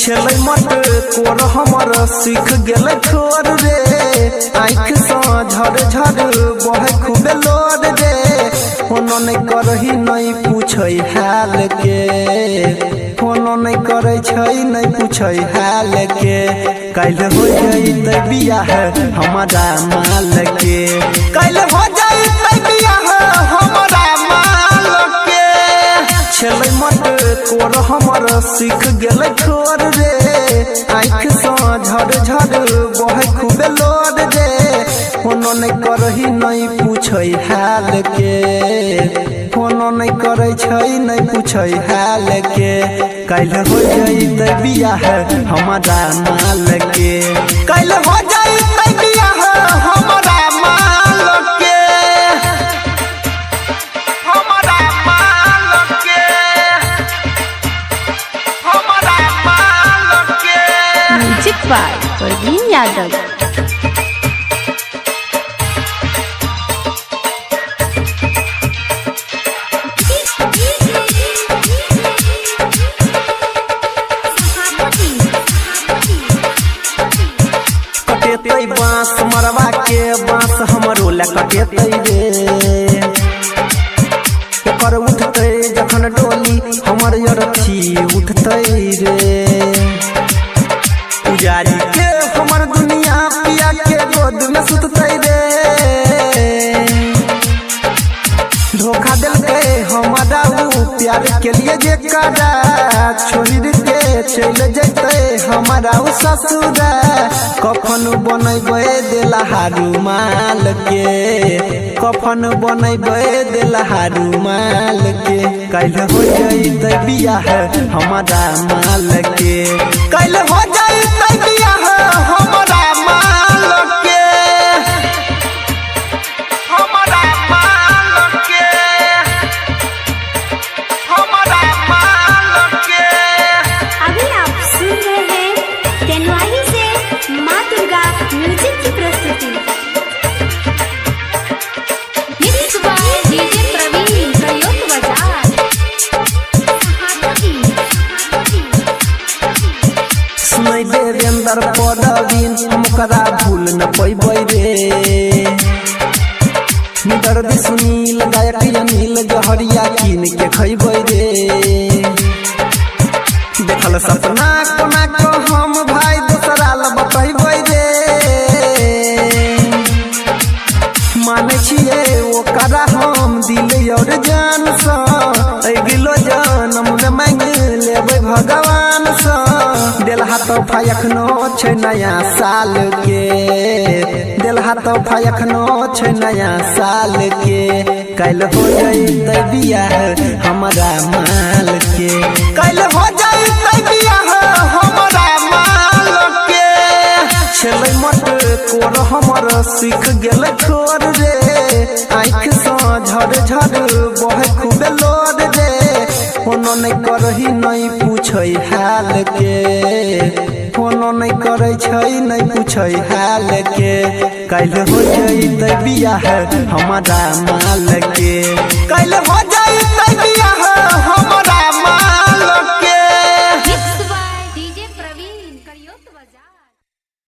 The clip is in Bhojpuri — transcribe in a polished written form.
छलै मत कोर हमर सीख गेल छोर रे आँख से झर झर बहे खूबे लोर रे फोनो नहीं करही नहीं पूछे हाल के फोनो नहीं करे छै नहीं पूछे हाल के कल हो जइतै बियाह हमारा माल के कल हो जइतै बियाह हमारा माल के छलै मत कोर हमर सीख गेल छोर रे आँख से झर झर बहे खूबे लोर रे फोनो नहीं करही नहीं पूछे हाल के फोनो नहीं करे छै नहीं पूछे हाल के कल हो जइतै बियाह हमारा माल के कल हो जइतै बियाह हमारा माल के हमारा माल के हमारा माल के। Music by Parveen Yadav. कटेतै बांस मरवा के बांस हमरो ला कटेतै रे ओकर उठतै जखन डोली हमर अरथी उठतै रे पुजारी के हमर दुनिया पिया के गोद में सुततै रे धोखा देलकै हमारा ऊ प्यार के लिए जे कारा छोड़ के चल जैतै हमारा ऊ ससुरा कफन बनैबै देलहा रुमाल के कफन बनैबै देलहा रुमाल के कल हो जइतै बियाह हमारा माल के कल हो जइतै बियाह हमारा माल के हमारा माल के हमारा माल के। अभी आप सुन रहे हैं तेनवाही से माँ दुर्गा म्यूजिक की प्रस्तुति। मिक्स बाय डीजे प्रवीण प्रयोग बाजार। सुनै देवेंद्र पदवीन हमकरा भूल न पैबै रे निदर्द सुनील गायक अनिल जहरिया कीन के खैबै रे देखल सपना कोना को हम भाई दोसरा ल बतैबै रे माने छियै ओकरा हम दिल और जान सँ अगिलो जन्म में मांग लेबै भगवान सँ देलहा तोहफा एखनो छै नया साल के देलहा तोहफा एखनो छै नया साल के कल हो जइतै बियाह हमारा माल के कल हो जइतै बियाह हमारा माल के छलै मत कोर हमर सीख गेल छोर रे आँख से झर झर बहे खूबे लोर रे फोनो नहीं करही नहीं पूछे हाल के फोनो नहीं करे छै नहीं पूछे हाल के कल हो जइतै बियाह हमारा माल के कल हो